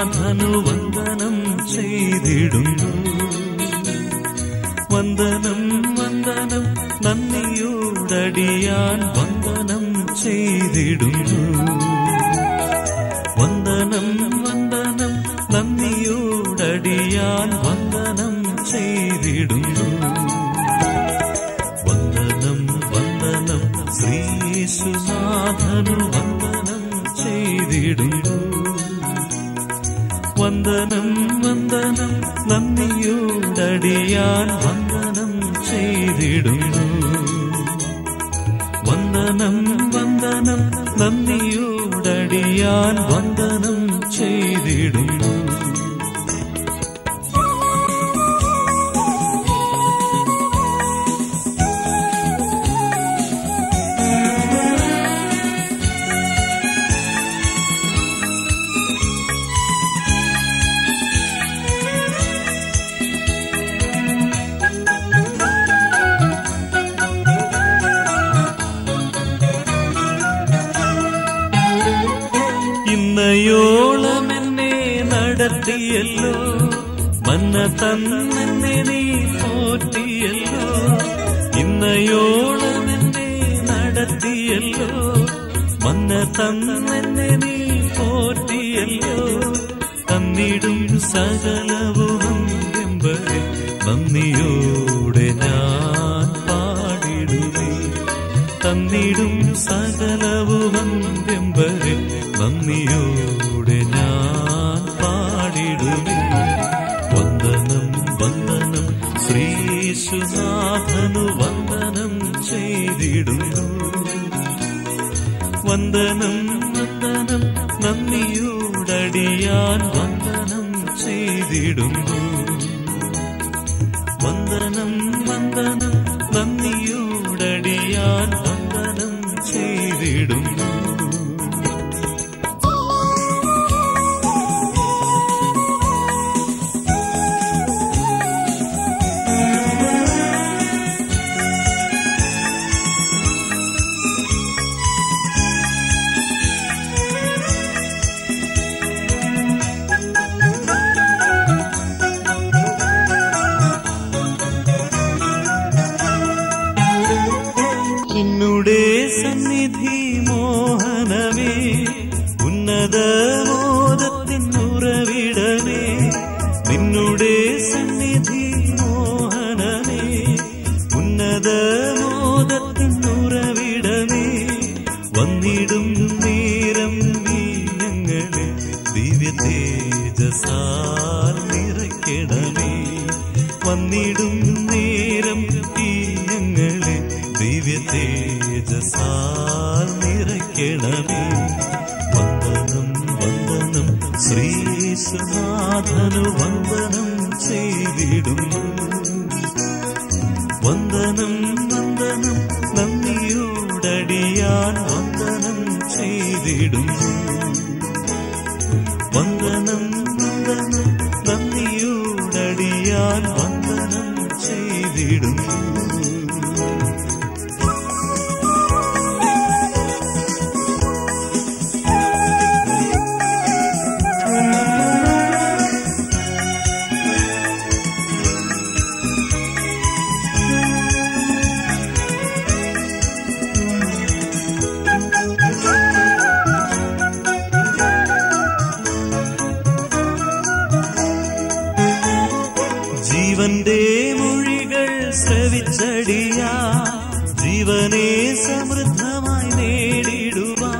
യേശുനാഥനു വന്ദനം ചെയ്തിടുന്നു. വന്ദനം വന്ദനം നന്ദിയോടടിയാൻ വന്ദനം ചെയ്തിടുന്നു. വന്ദനം വന്ദനം നന്ദിയോടടിയാൻ വന്ദനം ചെയ്തിടുന്നു. വന്ദനം വന്ദനം ശ്രീയേശുനാഥനു വന്ദനം ചെയ്തിടുന്നു. വന്ദനം വന്ദനം നന്ദിയോടടിയാൻ വന്ദനം ചെയ്തിടുന്നു. വന്ദനം വന്ദനം നന്ദിയോടടിയാൻ വന്ദനം ചെയ്തിടുന്നു. ഇന്നയോളം എന്നെ നടത്തിയല്ലോ, മന്ന തന്നെ നീ പോറ്റിയല്ലോ. ഇന്നയോളം എന്നെ നടത്തിയല്ലോ, മന്ന തന്നെ നീ പോറ്റിയല്ലോ. തന്നിടും സകലവും എമ്പരെ നന്ദിയോടെ ഞാൻ പാടിടുവേ. തന്നിടും സകലവും എമ്പരെ നന്ദിയോടെ ഞാൻ പാടിടുവേ. വന്ദനം വന്ദനം ശ്രീയേശുനാഥനു വന്ദനം ചെയ്തിടുന്നു. വന്ദനം വന്ദനം നന്ദിയോടടിയാൻ വന്ദനം ചെയ്തിടുന്നു. വന്ദനം വന്ദനം നന്ദിയോടടിയാൻ വന്ദനം ചെയ്തിടുന്നു. നിന്നുടെ സന്നിധി മോഹനമേ, ഉന്നത മോദത്തിനുറവിടമേ. നിന്നുടെ സന്നിധി മോഹനമേ, ഉന്നത മോദത്തിനുറവിടമേ. വന്നിടും നേരം നീ ഞങ്ങളെ ദിവ്യ തേജസാൽ നിറയ്ക്കണമേ. വന്നിടും നേരം ഈ ഞങ്ങളെ ദിവ്യ തേജസാൽ നിറയ്ക്കണമേ. വന്ദനം വന്ദനം ശ്രീയേശുനാഥനു വന്ദനം ചെയ്തിടുന്നു. വന്ദനം വന്ദനം നന്ദിയോടടിയാൻ വന്ദനം ചെയ്തിടുന്നു. വന്ദനം വന്ദനം നന്ദിയോടടിയാൻ വന്ദനം ചെയ്തിടുന്നു. ജീവന്റെ മൊഴികൾ ശ്രവിച്ചടിയാ, ജീവനെ സമൃദ്ധമായി നേടിടുവാ.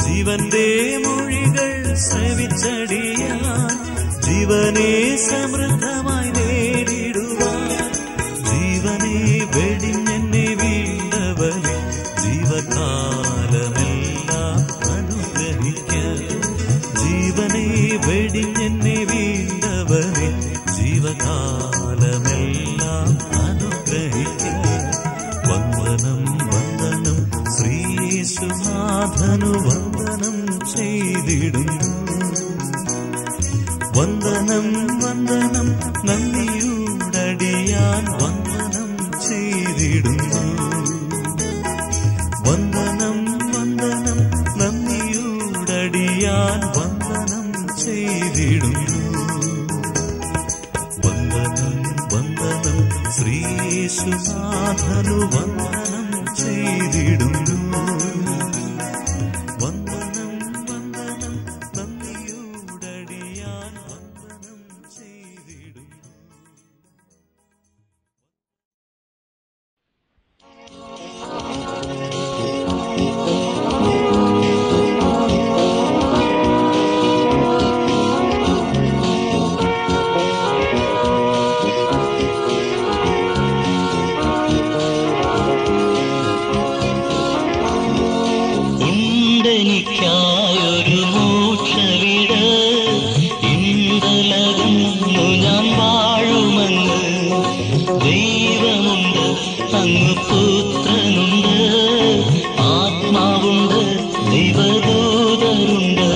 ജീവന്റെ മൊഴികൾ ശ്രവിച്ചടിയാ, ജീവനെ സമൃദ്ധമായി നേടിടുവാ. ജീവനെ വെടിഞ്ഞെന്നെ വീണ്ടവനെ ജീവകാലമെല്ലാം അനുഗ്രഹിക്ക. ജീവനെ വെടിഞ്ഞെന്നെ വീണ്ടവനെ ജീവകാലമെല്ലാം അനുഗ്രഹിക്ക. വന്ദനം വന്ദനം ശ്രീയേശുനാഥനു വന്ദനം ചെയ്തിടുന്നു. വന്ദനം വന്ദനം നന്ദിയോടടിയാൻ വന്ദനം ചെയ്തിടുന്നു. യേശുനാഥനു വന്ദനം ചെയ്തിടുന്നു. വന്ദനം വന്ദനം നന്ദിയോടടിയാൻ വന്ദനം ചെയ്തിടുന്നു. എനിക്കായൊരു മോക്ഷവിട് ഇന്തലകന്നു ഞാൻ വാഴുമെന്ന്. ദൈവമുണ്ട്, അങ്ങ് പുത്രനുണ്ട്, ആത്മാവുണ്ട്, ദൈവദൂതരുണ്ട്.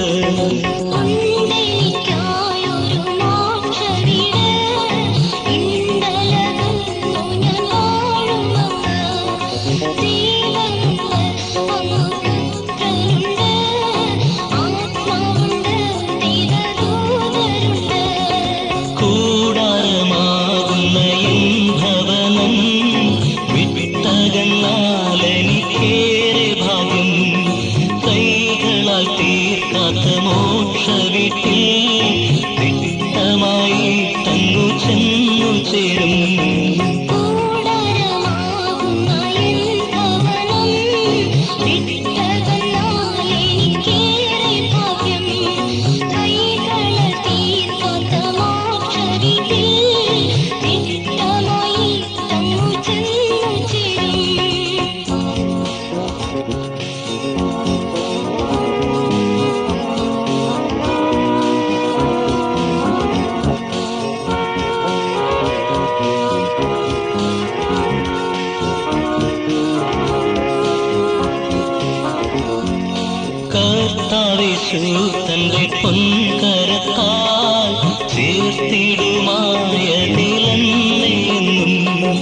തന്റെ പൊൻകരത്താൽ ചേർത്തിടുമായതിലെന്നെന്നും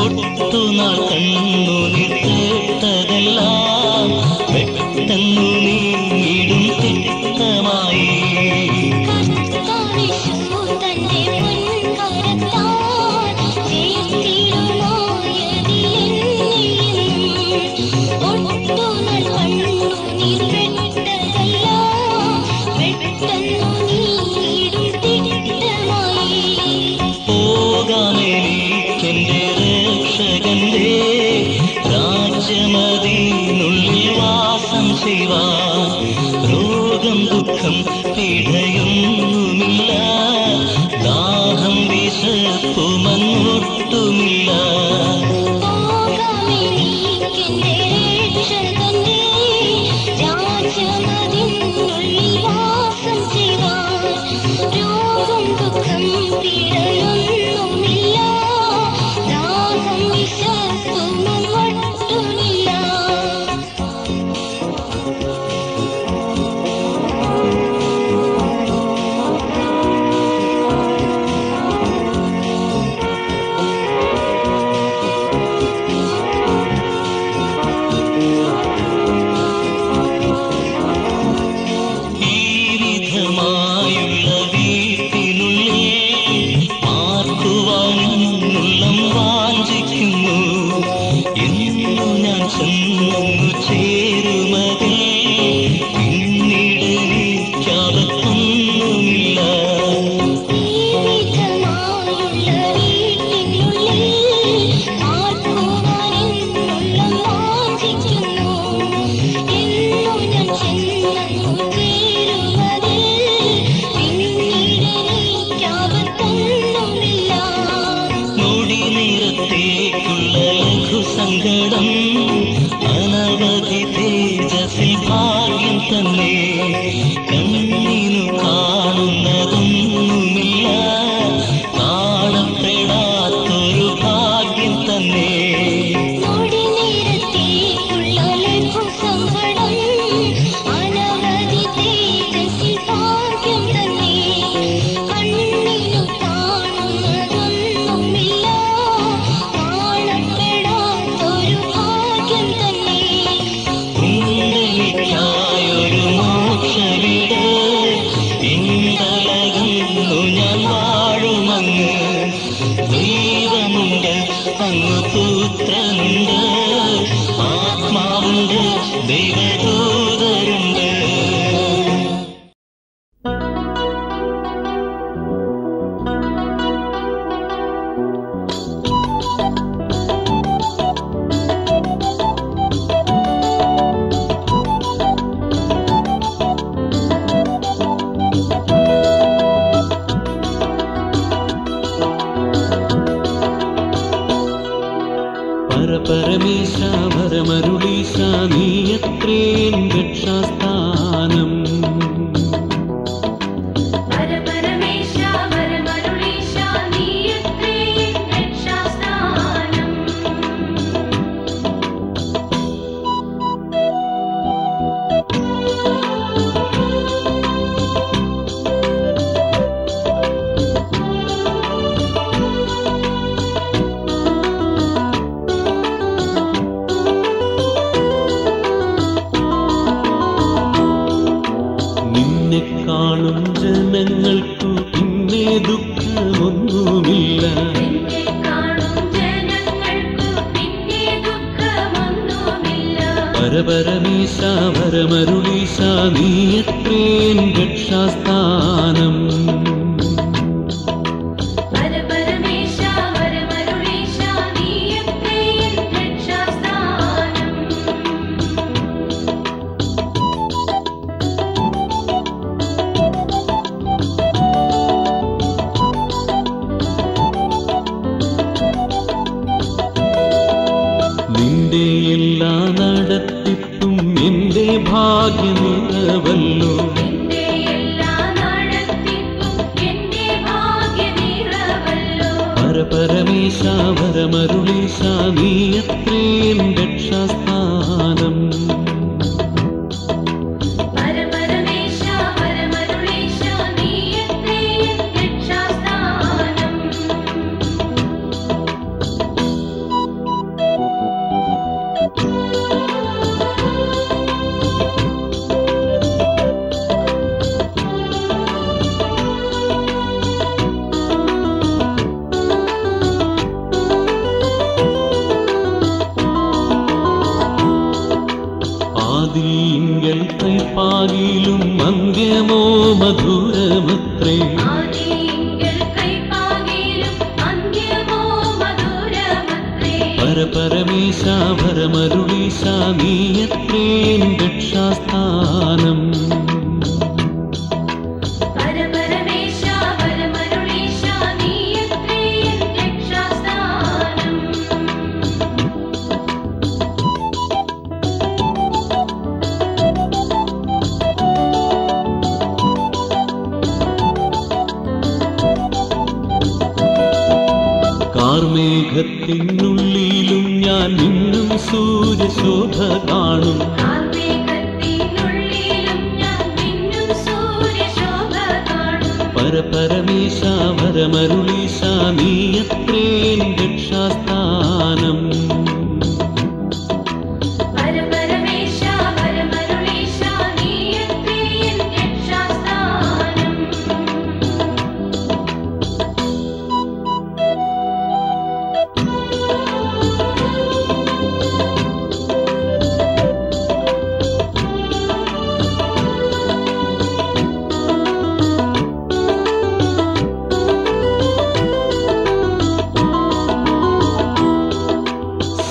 ഒട്ടുനാൾ കണ്ണു നിട്ടതെല്ലാം പെട്ടെന്നു നീങ്ങിടും തിട്ടമായി. പോകാമെനിക്കെന്റെ രക്ഷകന്റെ രാജ്യമതിനുള്ളിൽ വാസം ചെയ്യുവാൻ. രോഗം ദുഃഖം പീഡയൊന്നുമില്ല, ദാഹം വിശപ്പുമൊട്ടുമില്ല. സങ്കടം അനവധി തേജസ്സിൽ ഭാഗ്യം തന്നെ. കണ്ണിനു കാണുന്നതൊന്നുമില്ല, കാണപ്പെടാത്തൊരു ഭാഗ്യം തന്നെ. ൊരു അങ്ങ് പുത്രനുണ്ട്, ആത്മാവുണ്ട്, ദൈവദൂതരുണ്ട്. പരമേശ പരമരുളീശ നീയത്രേൻ രക്ഷാസ്ഥാനം. പരമേശ പരമരുളീശ നീയത്രേൻ രക്ഷാസ്ഥാനം. കാണും ജനങ്ങൾക്കു പിന്നെ ദുഃഖമൊന്നുമില്ല. പരമേശ പരമരുളീശ നീയത്രേൻ രക്ഷാസ്ഥാനം. നിന്റെ എല്ലാ നടത്തിപ്പും എന്റെ ഭാഗ്യനിറവല്ലോ. പരമേശ പരമരുളീശ നീയത്രേൻ രക്ഷാസ്ഥാനം. ആദിയിങ്കൽ കൈപ്പാകിലും അന്ത്യമോ മധുരമത്രേ. പരമേശ പരമരുളീശ നീയത്രേൻ രക്ഷാസ്ഥാനം. കാർമേഘത്തിനുള്ളിലും ഞാൻ നിന്നും സൂര്യശോഭ കാണും. പരമേശ പരമരുളീശ നീയത്രേൻ രക്ഷാസ്ഥാനം.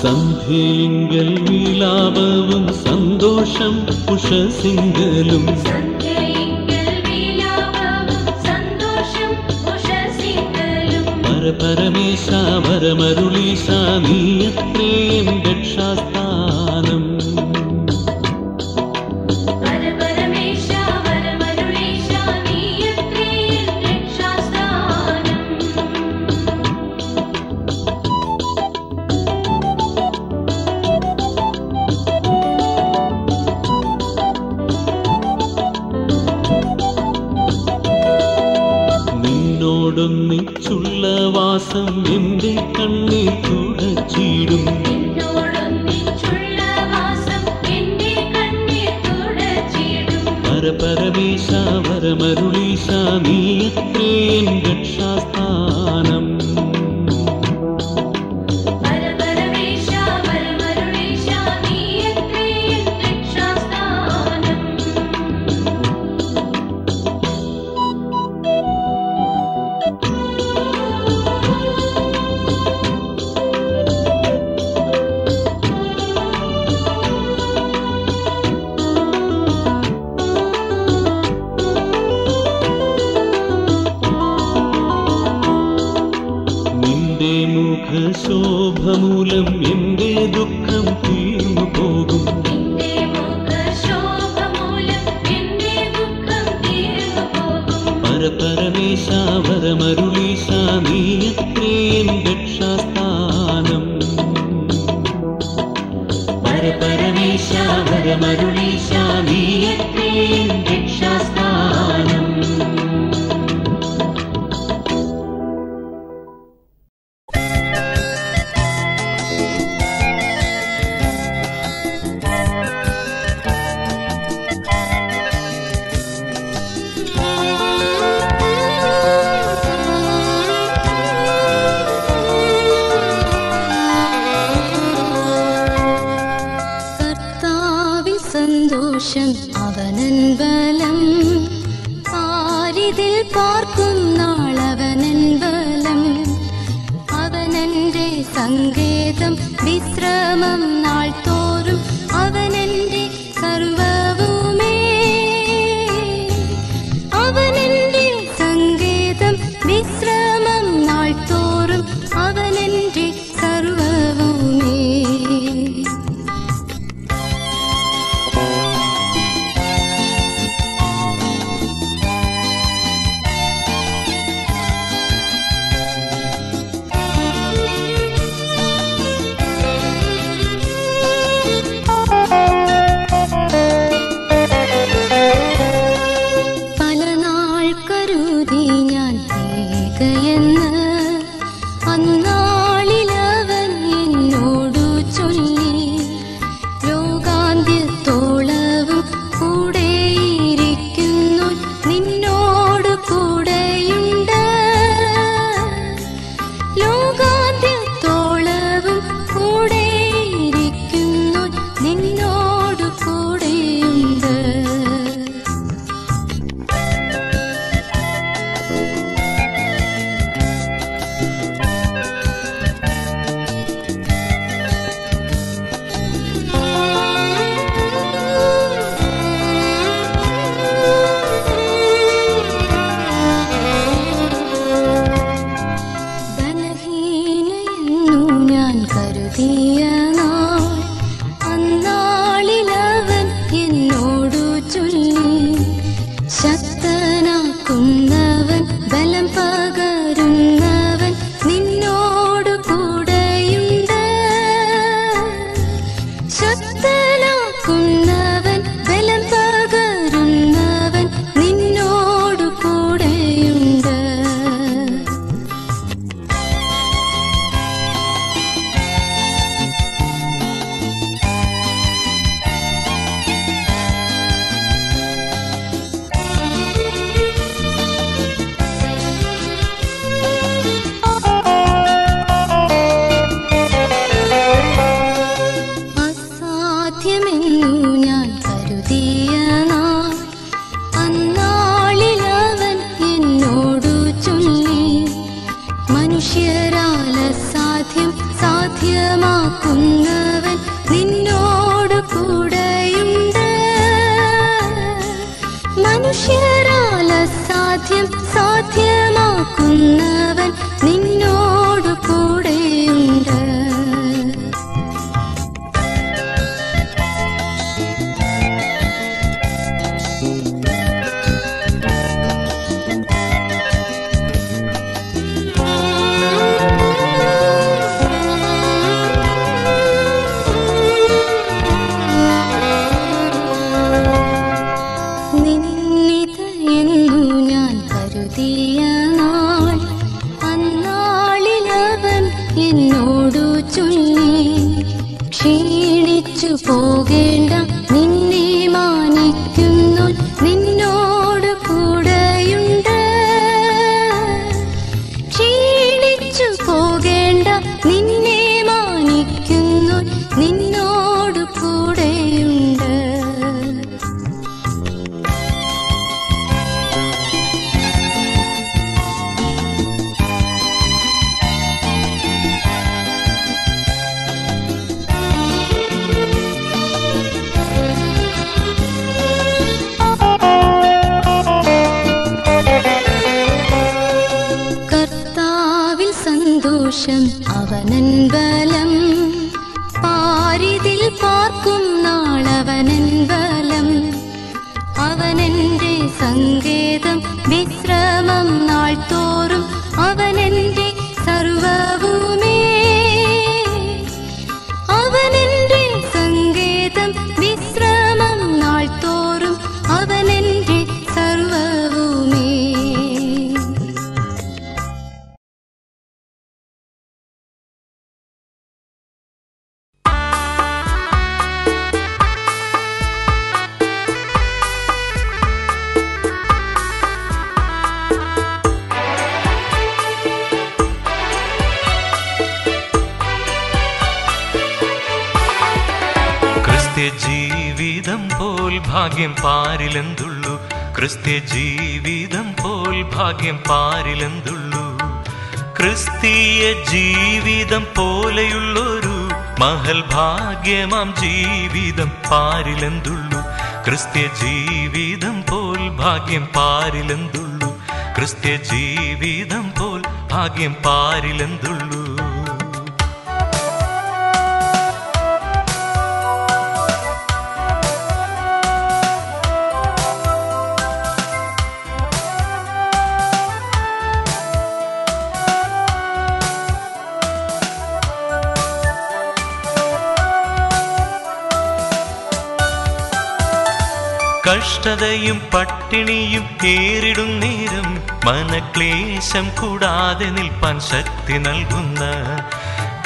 സന്ധ്യയിങ്കൽ വിലാപവും സന്തോഷം ഉഷസിങ്കലും. പരമേശ പരമരുളീശ നീയത്രേൻ രക്ഷാസ്ഥാനം. നിന്നോടൊന്നിച്ചുള്ള വാസം എന്റെ കണ്ണീർ തുടച്ചിടും. പരമേശ പരമരുളീശ നീയത്രേൻ രക്ഷാസ്ഥാനം. മുഖശോഭമൂലം എൻ്റെ ദുഃഖം തീർന്നു പോകും. നിന്റെ മുഖശോഭമൂലം എൻ്റെ ദുഃഖം തീർന്നു പോകും. പരപരമേശ വരമരുളീശ നീയത്രേ എൻ രക്ഷാസ്ഥാനം. പരപരമേശ വരമരുളീശ നീയത്രേ എൻ രക്ഷാസ്ഥാനം. സന്തോഷം അവനൻ ബലം, ആരിതിൽ പാർക്കും നാളവനൻ ബലം. അവനെന്റെ സങ്കേതം വിശ്രമം നാൾ തോറും, അവനെന്റെ സർവവുമേ. അവനെന്റെ സങ്കേതം വിശ്രമം നാൾ തോറും, അവനെന്റെ സർവവുമേ. അന്നാളിലവൻ എന്നോടു ചൊല്ലി, ലോകാന്ത്യത്തോളവും കൂടെയിരിക്കുന്നു, നിന്നോട് കൂടെയുണ്ട്. ലോകാന്ത്യത്തോളവും കൂടെയിരിക്കുന്നു, നിന്നോട് കൂടെയുണ്ട്. കരുതിയ നാൾ അന്നാളിലവൻ എന്നോടു ചൊല്ലി, ശക്തനാക്കുന്നവൻ ബലം പകരുന്നവൻ നിന്നോടു കൂടെയുണ്ട്. ശക്തനാക്കുന്നവൻ ബലം പകരുന്നവൻ നിന്നോടു കൂടെയുണ്ട്. അസാധ്യമെന്നു ഞാൻ കരുതിയ നാൾ അന്നാളിലവൻ എന്നോടു ചൊല്ലി, മനുഷ്യരാൽ അസാധ്യം സാധ്യമാക്കുന്നവൻ നിന്നോട് കൂടെയുണ്ട്. മനുഷ്യരാൽ അസാധ്യം സാധ്യമാക്കുന്നവൻ നിന്നോട് കൂടെയുണ്ട്. നിന്നിതയെന്നു ഞാൻ കരുതിയ നാൾ അന്നാളിലവൻ എന്നോടു ചൊല്ലി, ക്ഷീണിച്ചു പോകേണ്ട നിന്നെ മാനിക്കുന്നു, നിന്നോട് കൂടെയുണ്ട്. ക്ഷീണിച്ചു പോകേണ്ട നിന്നെ മാനിക്കുന്നു, നിന്നോട് കൂടെയുണ്ട്. ബലം, പാരിതിൽ പാർക്കും നാളവനൻ ബലം. അവനെന്റെ സങ്കേതം, വിശ്രമം നാൾ തോറും അവനെന്റെ സർവവുമേ. അവനെന്റെ സങ്കേതം, വിശ്രമം നാൾ തോറും അവനെന്റെ സർവവുമേ. ജീവിതം പോൽ ഭാഗ്യം പാരിലെന്തുള്ളൂ, ക്രിസ്ത്യ ജീവിതം പോൽ ഭാഗ്യം പാരിലെന്തുള്ളൂ. ക്രിസ്തീയ ജീവിതം പോലെയുള്ളൊരു മഹൽ ഭാഗ്യമാം ജീവിതം പാരിലെന്തുള്ളൂ. ക്രിസ്ത്യ ജീവിതം പോൽ ഭാഗ്യം പാരിലെന്തുള്ളൂ. ക്രിസ്ത്യ ജീവിതം പോൽ ഭാഗ്യം പാരിലെന്തുള്ളൂ. കഷ്ടതയും പട്ടിണിയും നേരിടും നേരം മനക്ലേശം കൂടാതെ നിൽപ്പാൻ ശക്തി നൽകുന്ന.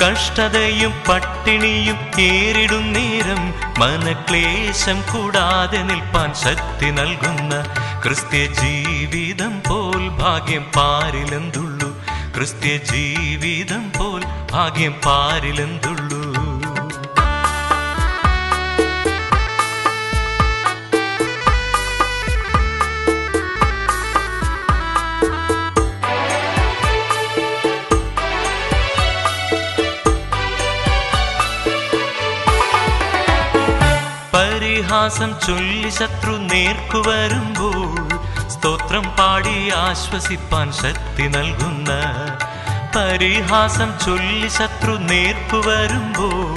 കഷ്ടതയും പട്ടിണിയും നേരിടും നേരം മനക്ലേശം കൂടാതെ നിൽപ്പാൻ ശക്തി നൽകുന്ന. ക്രിസ്ത്യ ജീവിതം പോൽ ഭാഗ്യം പാരിലെന്തുള്ളൂ. ക്രിസ്ത്യ ജീവിതം പോൽ ഭാഗ്യം പാരിലെന്തുള്ളൂ. പരിഹാസം ചൊല്ലി ശത്രു നേർക്കു വരുമ്പോൾ സ്തോത്രം പാടി ആശ്വസിപ്പാൻ ശക്തി നൽകുന്ന. പരിഹാസം ചൊല്ലി ശത്രു നേർക്കു വരുമ്പോൾ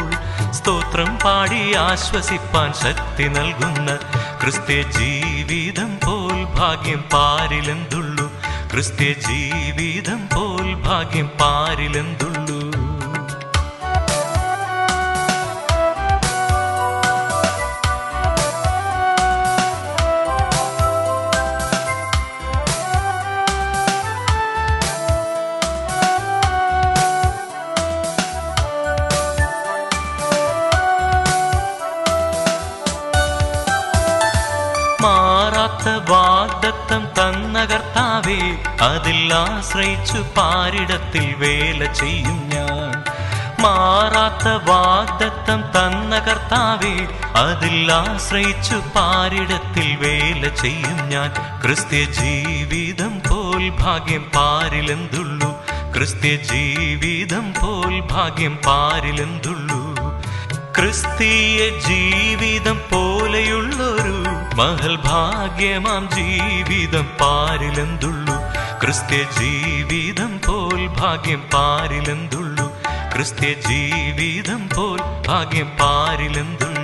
സ്തോത്രം പാടി ആശ്വസിപ്പാൻ ശക്തി നൽകുന്ന. ക്രിസ്ത്യ ജീവിതം പോൽ ഭാഗ്യം പാരിലെന്തുള്ളൂ. ക്രിസ്ത്യ ജീവിതം പോൽ ഭാഗ്യം പാരിലെന്തുള്ളൂ. മാറാത്ത വാഗ്ദത്തം തന്ന കർത്താവേ, അതിൽ ആശ്രയിച്ചു പാരിടത്തിൽ വേല ചെയ്യും ഞാൻ. മാറാത്ത വാഗ്ദത്തം തന്ന കർത്താവേ, അതിൽ ആശ്രയിച്ചു പാരിടത്തിൽ വേല ചെയ്യും ഞാൻ. ക്രിസ്ത്യ ജീവിതം പോൽ ഭാഗ്യം പാരിലെന്തുള്ളൂ. ക്രിസ്ത്യ ജീവിതം പോൽ ഭാഗ്യം പാരിലെന്തുള്ളൂ. ക്രിസ്തീയ ജീവിതം പോലെയുള്ളൊരു മഹൽ ഭാഗ്യമാം ജീവിതം പാരിലെന്തുള്ളൂ. ക്രിസ്ത്യ ജീവിതം പോൽ ഭാഗ്യം പാരിലെന്തുള്ളൂ. ക്രിസ്ത്യ ജീവിതം പോൽ ഭാഗ്യം പാരിലെന്തുള്ളൂ.